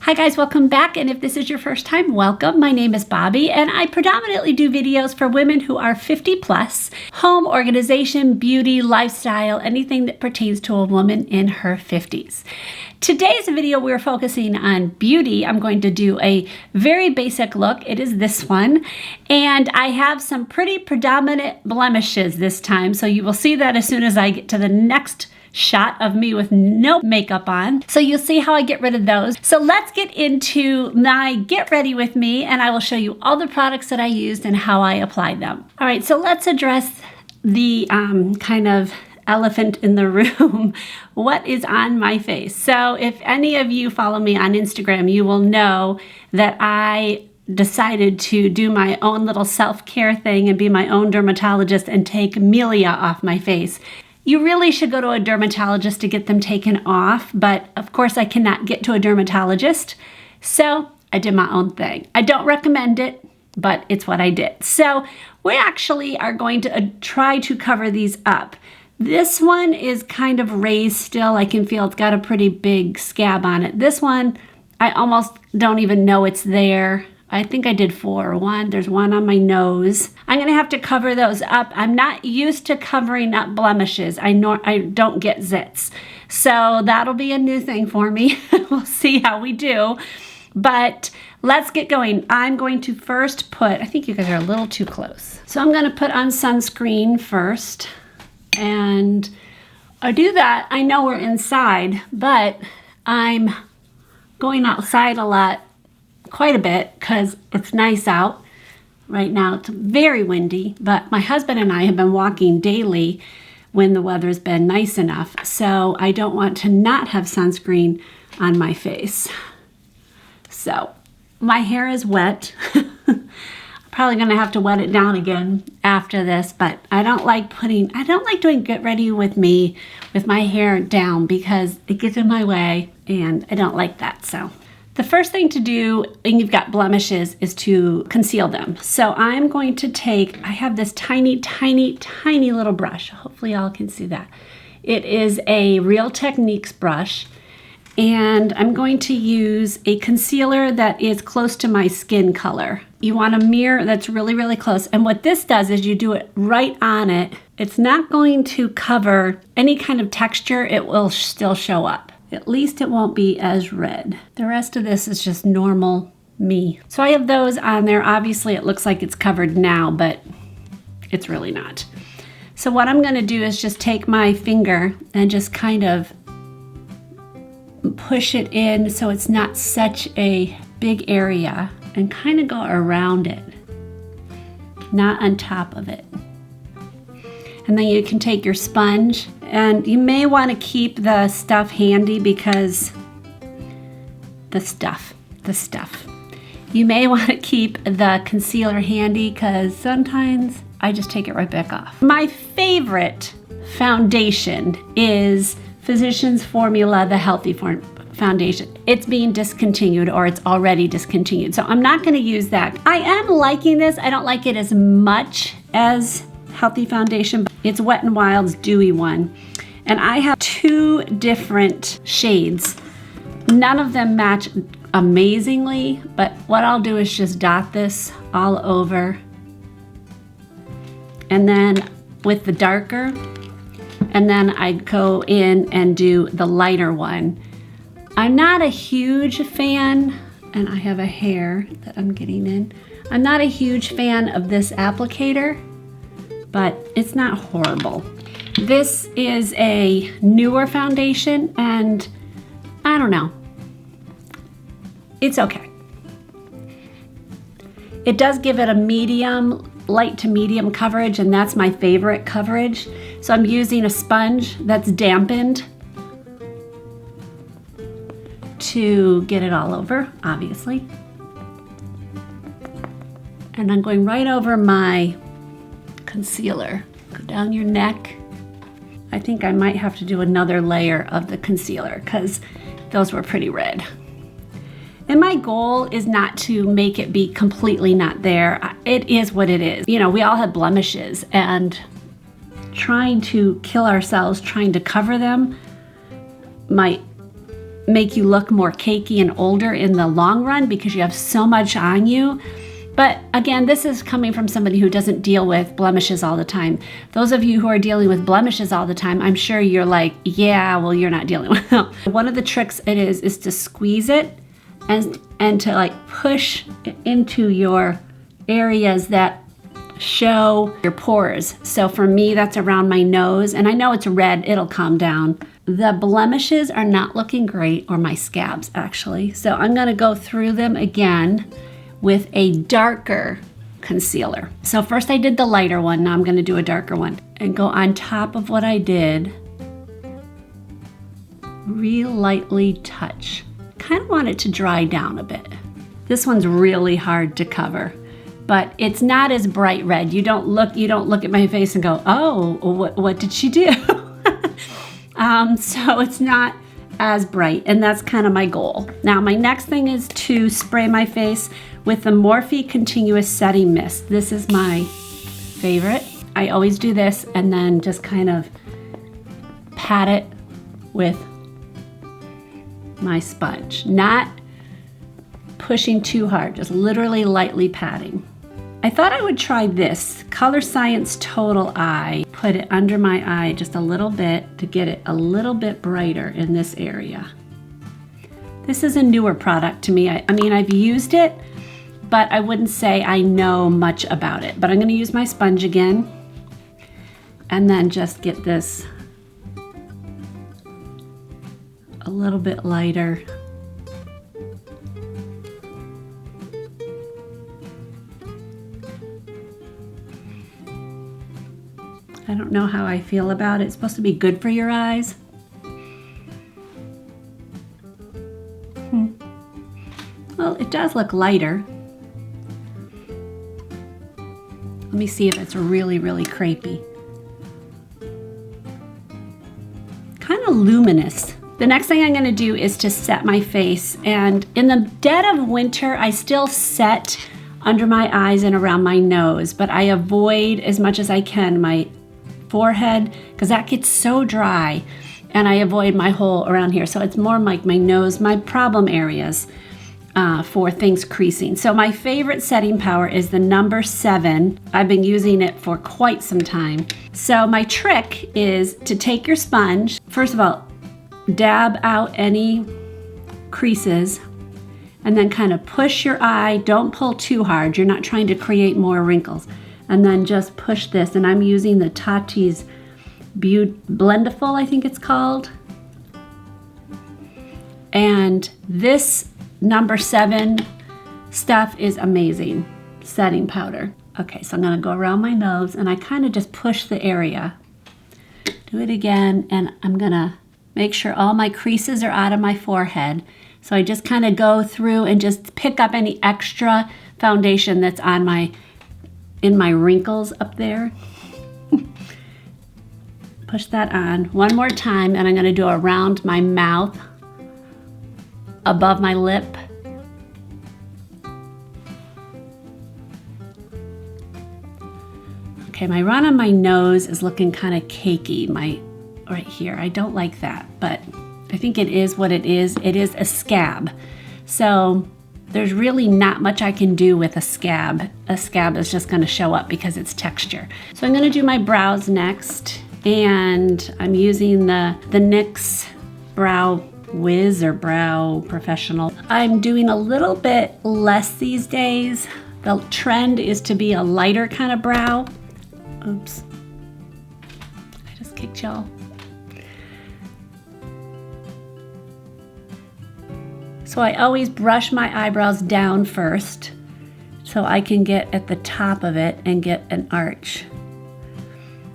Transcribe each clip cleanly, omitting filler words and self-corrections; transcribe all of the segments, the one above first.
Hi guys, welcome back, and if this is your first time, welcome. My name is Bobby, and I predominantly do videos for women who are 50 plus, home organization, beauty, lifestyle, anything that pertains to a woman in her 50s. Today's video, we're focusing on beauty. I'm going to do a very basic look. It is this one, and I have some pretty predominant blemishes this time, so you will see that as soon as I get to the next shot of me with no makeup on. So you'll see how I get rid of those. So let's get into my get ready with me, and I will show you all the products that I used and how I applied them. All right, so let's address the kind of elephant in the room. What is on my face? So if any of you follow me on Instagram, you will know that I decided to do my own little self-care thing and be my own dermatologist and take milia off my face. You really should go to a dermatologist to get them taken off, but of course I cannot get to a dermatologist, so I did my own thing. I don't recommend it, but it's what I did. So we actually are going to try to cover these up. This one is kind of raised still. I can feel it's got a pretty big scab on it. This one, I almost don't even know it's there. I think I did 4. There's one on my nose. I'm gonna have to cover those up. I'm not used to covering up blemishes. I don't get zits. So that'll be a new thing for me. We'll see how we do. But let's get going. I'm going to first put, I think you guys are a little too close. So I'm gonna put on sunscreen first. And I do that, I know we're inside, but I'm going outside a lot, quite a bit, because it's nice out right now. It's very windy, but my husband and I have been walking daily when the weather's been nice enough, so I don't want to not have sunscreen on my face. So my hair is wet. Probably gonna have to wet it down again after this, but I don't like doing get ready with me with my hair down because it gets in my way and I don't like that. So the first thing to do when you've got blemishes is to conceal them. So I'm going to I have this tiny, tiny, tiny little brush. Hopefully y'all can see that. It is a Real Techniques brush, and I'm going to use a concealer that is close to my skin color. You want a mirror that's really, really close. And what this does is you do it right on it. It's not going to cover any kind of texture. It will still show up. At least it won't be as red. The rest of this is just normal me. So I have those on there. Obviously it looks like it's covered now, but it's really not. So what I'm gonna do is just take my finger and just kind of push it in so it's not such a big area and kind of go around it, not on top of it. And then you can take your sponge, and you may want to keep the stuff handy because the stuff. You may want to keep the concealer handy because sometimes I just take it right back off. My favorite foundation is Physicians Formula, the Healthy Foundation. It's being discontinued, or it's already discontinued. So I'm not going to use that. I am liking this. I don't like it as much as Healthy Foundation. It's Wet n Wild's Dewy one. And I have 2 different shades. None of them match amazingly, but what I'll do is just dot this all over. And then with the darker, and then I go in and do the lighter one. I'm not a huge fan, and I have a hair that I'm getting in. I'm not a huge fan of this applicator, but it's not horrible. This is a newer foundation, and I don't know. It's okay. It does give it a medium, light to medium coverage, and that's my favorite coverage. So I'm using a sponge that's dampened to get it all over, obviously. And I'm going right over my concealer. Go down your neck. I think I might have to do another layer of the concealer because those were pretty red. And my goal is not to make it be completely not there. It is what it is. You know, we all have blemishes, and trying to kill ourselves trying to cover them might make you look more cakey and older in the long run because you have so much on you. But again, this is coming from somebody who doesn't deal with blemishes all the time. Those of you who are dealing with blemishes all the time, I'm sure you're like, yeah, well, you're not dealing with them. One of the tricks it is to squeeze it and to like push into your areas that show your pores. So for me, that's around my nose, and I know it's red, it'll calm down. The blemishes are not looking great, or my scabs actually. So I'm gonna go through them again with a darker concealer. So first I did the lighter one, now I'm gonna do a darker one and go on top of what I did. Real lightly touch. Kind of want it to dry down a bit. This one's really hard to cover, but it's not as bright red. You don't look at my face and go, oh, what did she do? So it's not as bright, and that's kind of my goal. Now my next thing is to spray my face with the Morphe Continuous Setting Mist. This is my favorite. I always do this and then just kind of pat it with my sponge. Not pushing too hard, just literally lightly patting. I thought I would try this, Color Science Total Eye. Put it under my eye just a little bit to get it a little bit brighter in this area. This is a newer product to me. I mean, I've used it, but I wouldn't say I know much about it. But I'm gonna use my sponge again and then just get this a little bit lighter. I don't know how I feel about it. It's supposed to be good for your eyes. Well, it does look lighter. Let me see if it's really, really crepey. Kind of luminous. The next thing I'm gonna do is to set my face, and in the dead of winter, I still set under my eyes and around my nose, but I avoid as much as I can my forehead because that gets so dry, and I avoid my hole around here. So it's more like my nose, my problem areas for things creasing. So my favorite setting powder is the number 7. I've been using it for quite some time. So my trick is to take your sponge, first of all, dab out any creases, and then kind of push your eye. Don't pull too hard. You're not trying to create more wrinkles. And then just push this, and I'm using the Tati's Blendiful, I think it's called. And this number 7 stuff is amazing, setting powder. Okay, so I'm gonna go around my nose, and I kind of just push the area. Do it again, and I'm gonna make sure all my creases are out of my forehead. So I just kind of go through and just pick up any extra foundation that's on in my wrinkles up there. Push that on one more time, and I'm gonna do around my mouth, above my lip. Okay, my run on my nose is looking kind of cakey, right here. I don't like that, but I think it is what it is. It is a scab. So there's really not much I can do with a scab. A scab is just gonna show up because it's texture. So I'm gonna do my brows next, and I'm using the NYX Brow Wiz or Brow Professional. I'm doing a little bit less these days. The trend is to be a lighter kind of brow. Oops, I just kicked y'all. So I always brush my eyebrows down first so I can get at the top of it and get an arch.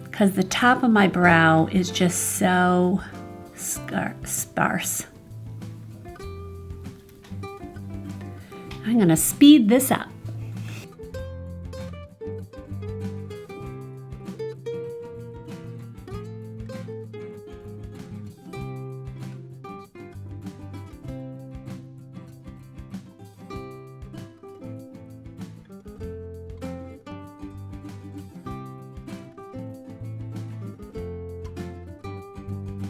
Because the top of my brow is just so sparse. I'm gonna speed this up.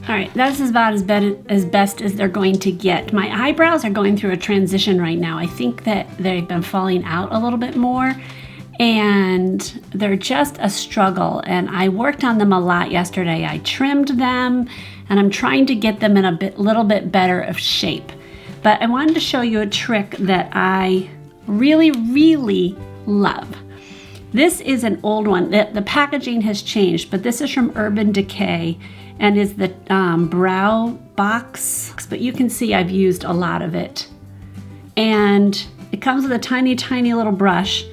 All right, that's about as best as they're going to get. My eyebrows are going through a transition right now. I think that they've been falling out a little bit more, and they're just a struggle. And I worked on them a lot yesterday. I trimmed them, and I'm trying to get them in a little bit better of shape. But I wanted to show you a trick that I really, really love. This is an old one. The packaging has changed, but this is from Urban Decay and is the brow box. But you can see I've used a lot of it. And it comes with a tiny, tiny little brush,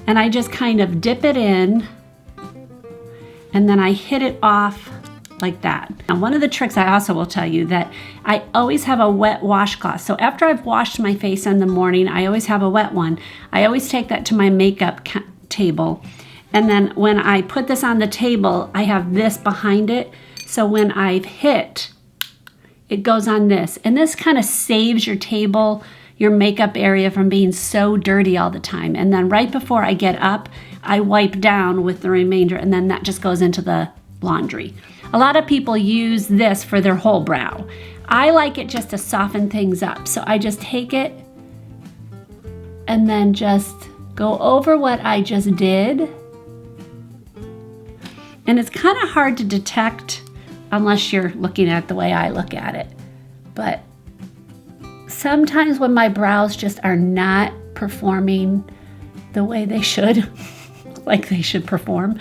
and I just kind of dip it in, and then I hit it off like that. Now, one of the tricks I also will tell you that I always have a wet washcloth. So after I've washed my face in the morning, I always have a wet one. I always take that to my makeup table. And then when I put this on the table, I have this behind it. So when I've hit, it goes on this. And this kind of saves your table, your makeup area from being so dirty all the time. And then right before I get up, I wipe down with the remainder, and then that just goes into the laundry. A lot of people use this for their whole brow. I like it just to soften things up. So I just take it and then just go over what I just did. And it's kind of hard to detect unless you're looking at it the way I look at it. But sometimes when my brows just are not performing the way they should, like they should perform,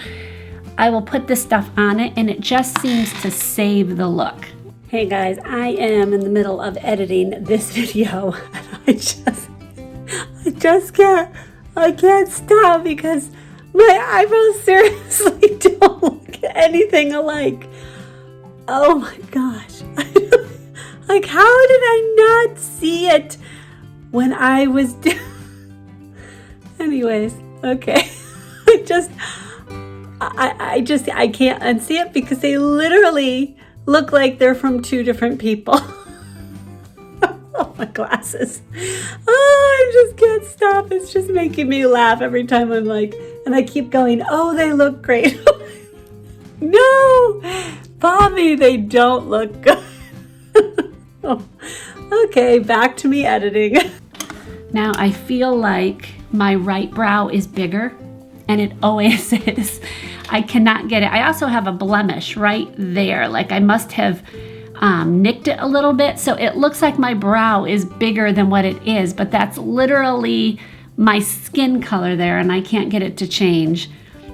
I will put this stuff on it, and it just seems to save the look. Hey guys, I am in the middle of editing this video, and I can't stop because my eyebrows seriously don't look anything alike. Oh my gosh. Like, how did I not see it when I was anyways, okay. I can't unsee it because they literally look like they're from two different people. Oh, my glasses. Oh, I just can't stop. It's just making me laugh every time I'm like, and I keep going, oh, they look great. No, Bobby, they don't look good. Oh, okay, back to me editing. Now I feel like my right brow is bigger, and it always is. I cannot get it. I also have a blemish right there. Like I must have nicked it a little bit. So it looks like my brow is bigger than what it is, but that's literally my skin color there, and I can't get it to change.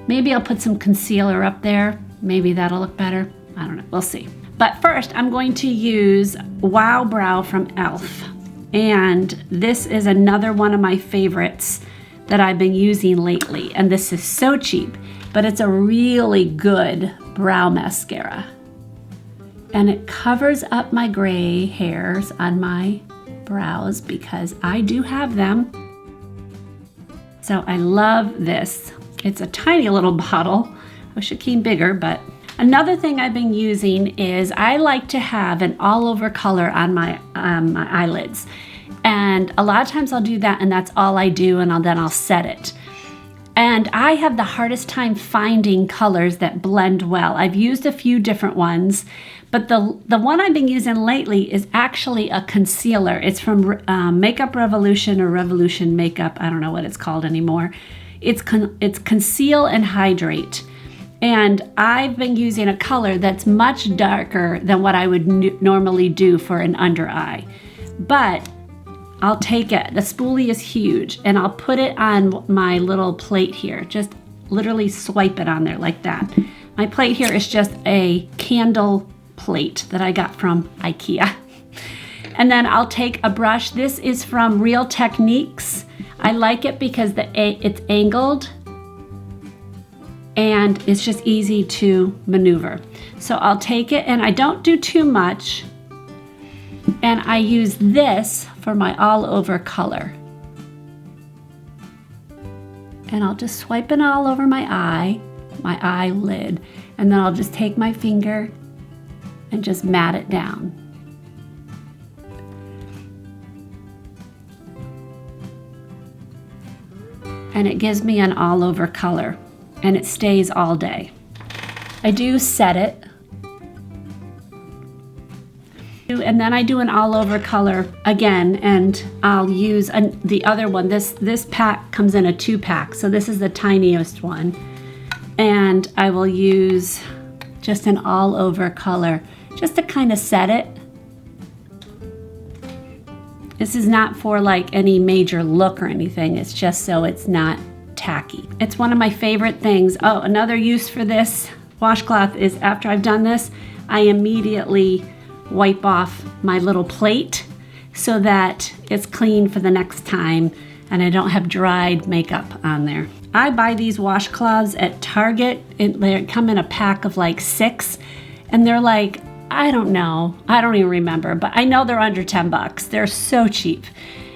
Maybe I'll put some concealer up there. Maybe that'll look better. I don't know. We'll see. But first, I'm going to use Wow Brow from e.l.f. And this is another one of my favorites that I've been using lately. And this is so cheap, but it's a really good brow mascara. And it covers up my gray hairs on my brows because I do have them. So I love this. It's a tiny little bottle. I wish it came bigger, but another thing I've been using is I like to have an all-over color on my eyelids. And a lot of times I'll do that, and that's all I do, and then I'll set it. And I have the hardest time finding colors that blend well. I've used a few different ones, but the one I've been using lately is actually a concealer. It's from Makeup Revolution or Revolution Makeup. I don't know what it's called anymore. It's Conceal and Hydrate. And I've been using a color that's much darker than what I would normally do for an under eye. But I'll take it, the spoolie is huge, and I'll put it on my little plate here. Just literally swipe it on there like that. My plate here is just a candle plate that I got from IKEA. And then I'll take a brush. This is from Real Techniques. I like it because it's angled and it's just easy to maneuver. So I'll take it, and I don't do too much. And I use this for my all-over color. And I'll just swipe it all over my eyelid. And then I'll just take my finger and just mat it down. And it gives me an all-over color, and it stays all day. I do set it. and then I do an all over color again, and I'll use the other one. This pack comes in a 2-pack, so this is the tiniest one. And I will use just an all over color just to kind of set it. This is not for like any major look or anything. It's just so it's not tacky. It's one of my favorite things. Oh, another use for this washcloth is after I've done this, I immediately wipe off my little plate so that it's clean for the next time and I don't have dried makeup on there. I buy these washcloths at Target. They come in a pack of like 6, and they're like, I don't know, I don't even remember, but I know they're under 10 bucks. They're so cheap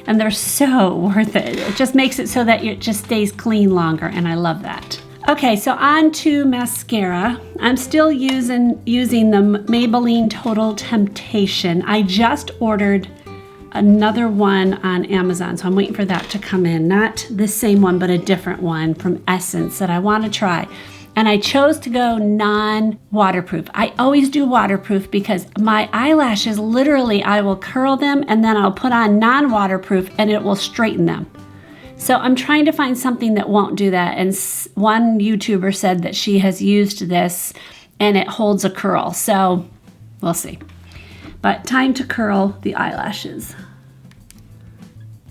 and they're so worth it. It just makes it so that it just stays clean longer, and I love that. Okay, so on to mascara. I'm still using the Maybelline Total Temptation. I just ordered another one on Amazon, so I'm waiting for that to come in. Not the same one, but a different one from Essence that I want to try. And I chose to go non-waterproof. I always do waterproof because my eyelashes, literally, I will curl them and then I'll put on non-waterproof and it will straighten them. So I'm trying to find something that won't do that. And one YouTuber said that she has used this and it holds a curl. So we'll see. But time to curl the eyelashes.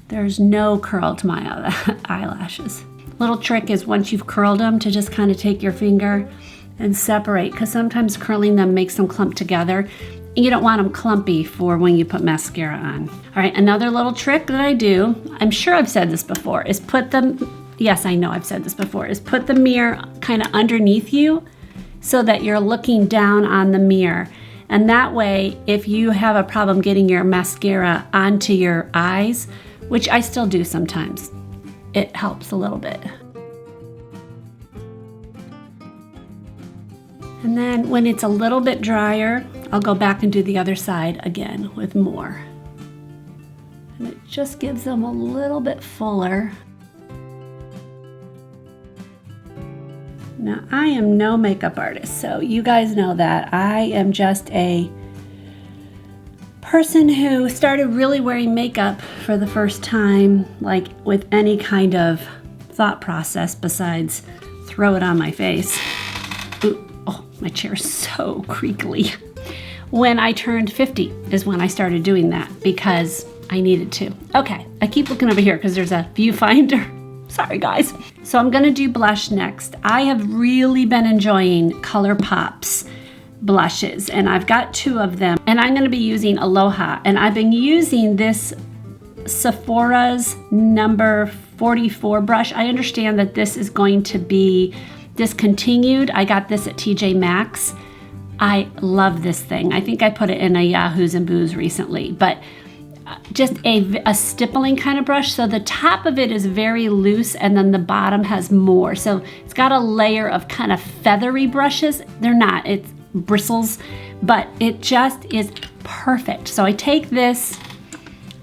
There's no curl to my eyelashes. Little trick is once you've curled them to just kind of take your finger and separate, because sometimes curling them makes them clump together. You don't want them clumpy for when you put mascara on. All right, another little trick that I do, I'm sure I've said this before, is put them, yes, I know I've said this before, is put the mirror kind of underneath you so that you're looking down on the mirror. And that way, if you have a problem getting your mascara onto your eyes, which I still do sometimes, it helps a little bit. And then when it's a little bit drier, I'll go back and do the other side again with more. And it just gives them a little bit fuller. Now, I am no makeup artist, so you guys know that. I am just a person who started really wearing makeup for the first time, like with any kind of thought process besides throw it on my face. Ooh, oh, my chair's so creakly. When I turned 50 is when I started doing that because I needed to. Okay, I keep looking over here because there's a viewfinder. Sorry guys. So I'm gonna do blush next. I have really been enjoying ColourPop's blushes, and I've got 2 of them, and I'm gonna be using Aloha, and I've been using this Sephora's number 44 brush. I understand that this is going to be discontinued. I got this at TJ Maxx. I love this thing. I think I put it in a Yahoos and Boos recently, but just a stippling kind of brush. So the top of it is very loose and then the bottom has more. So it's got a layer of kind of feathery brushes. They're not, it's bristles, but it just is perfect. So I take this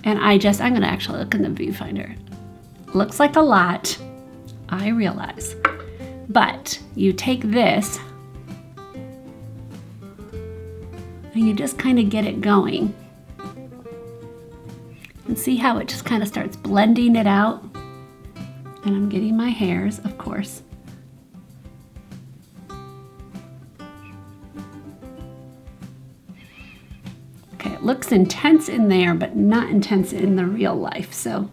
and I'm gonna actually look in the viewfinder. Looks like a lot, I realize, but you take this and you just kind of get it going. And see how it just kind of starts blending it out. And I'm getting my hairs, of course. Okay, it looks intense in there, but not intense in the real life. So,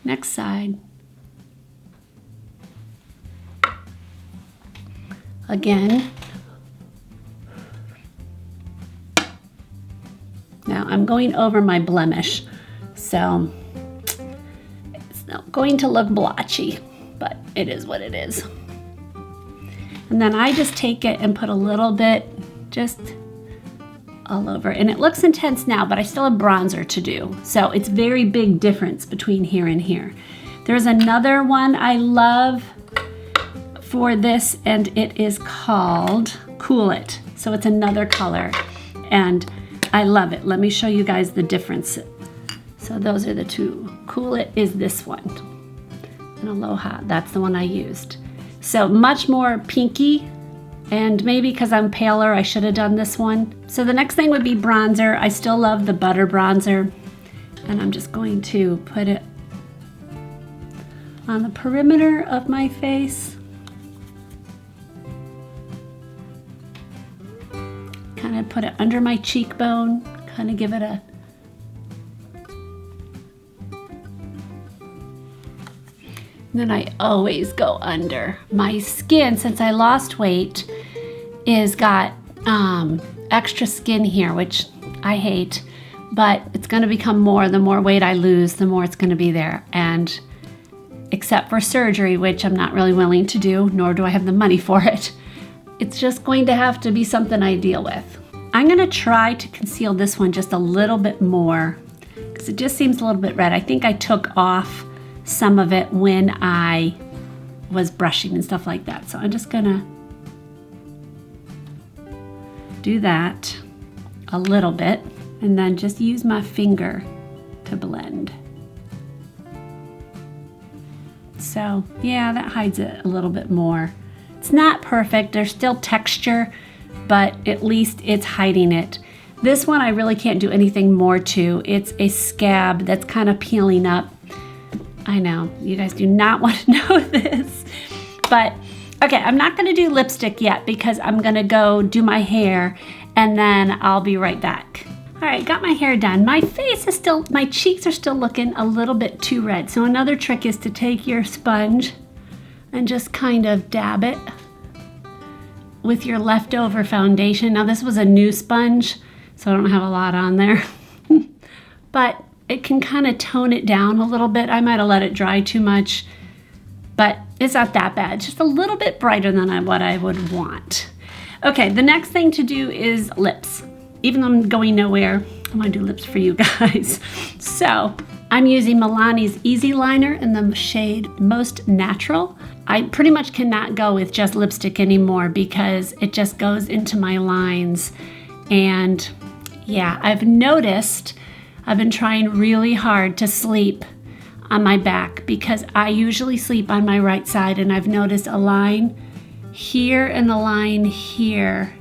Next side. Again. Now I'm going over my blemish, so it's not going to look blotchy, but it is what it is. And then I just take it and put a little bit just all over. And it looks intense now, but I still have bronzer to do. So it's very big difference between here and here. There's another one I love for this, and it is called Cool It. So it's another color, and I love it. Let me show you guys the difference. So those are the 2. Cool It is this one. And Aloha, that's the one I used. So much more pinky And maybe because I'm paler, I should have done this one. So the next thing would be bronzer. I still love the Butter Bronzer. And I'm just going to put it on the perimeter of my face. Kind of put it under my cheekbone. Kind of give it a... Then I always go under. My skin, since I lost weight, is got extra skin here, which I hate, but it's gonna become more. The more weight I lose, the more it's gonna be there. And except for surgery, which I'm not really willing to do, nor do I have the money for it, it's just going to have to be something I deal with. I'm gonna try to conceal this one just a little bit more because it just seems a little bit red. I think I took off some of it when I was brushing and stuff like that. So I'm just gonna do that a little bit and then just use my finger to blend. So yeah, that hides it a little bit more. It's not perfect, there's still texture, but at least it's hiding it. This one I really can't do anything more to. It's a scab that's kind of peeling up. I know, you guys do not want to know this, but okay, I'm not gonna do lipstick yet because I'm gonna go do my hair and then I'll be right back. All right, got my hair done. My face is still, my cheeks are still looking a little bit too red. So another trick is to take your sponge and just kind of dab it with your leftover foundation. Now this was a new sponge, so I don't have a lot on there, but it can kind of tone it down a little bit. I might have let it dry too much, but it's not that bad. Just a little bit brighter than what I would want. Okay, the next thing to do is lips. Even though I'm going nowhere, I want to do lips for you guys. So I'm using Milani's Easy Liner in the shade Most Natural. I pretty much cannot go with just lipstick anymore because it just goes into my lines. And yeah, I've noticed I've been trying really hard to sleep on my back because I usually sleep on my right side, and I've noticed a line here and the line here,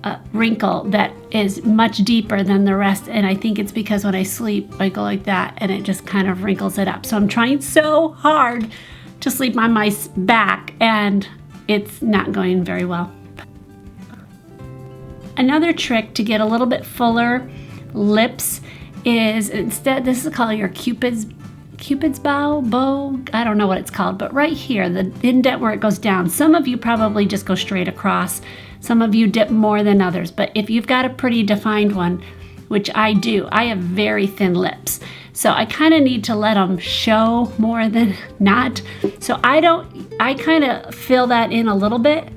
a wrinkle that is much deeper than the rest, and I think it's because when I sleep I go like that and it just kind of wrinkles it up. So I'm trying so hard to sleep on my back and it's not going very well. Another trick to get a little bit fuller lips is, instead, this is called your Cupid's bow, I don't know what it's called, but right here, the indent where it goes down. Some of you probably just go straight across. Some of you dip more than others, but if you've got a pretty defined one, which I do, I have very thin lips. So I kind of need to let them show more than not. So I kind of fill that in a little bit.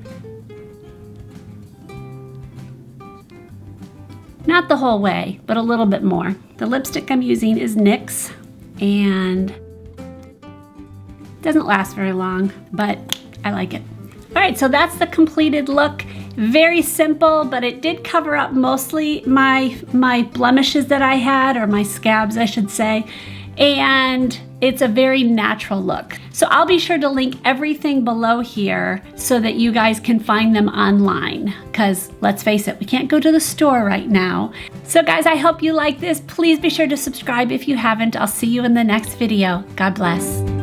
Not the whole way, but a little bit more. The lipstick I'm using is NYX, and it doesn't last very long, but I like it. All right, so that's the completed look. Very simple, but it did cover up mostly my blemishes that I had, or my scabs, I should say. And it's a very natural look. So I'll be sure to link everything below here so that you guys can find them online, because let's face it, we can't go to the store right now. So guys, I hope you like this. Please be sure to subscribe if you haven't. I'll see you in the next video. God bless.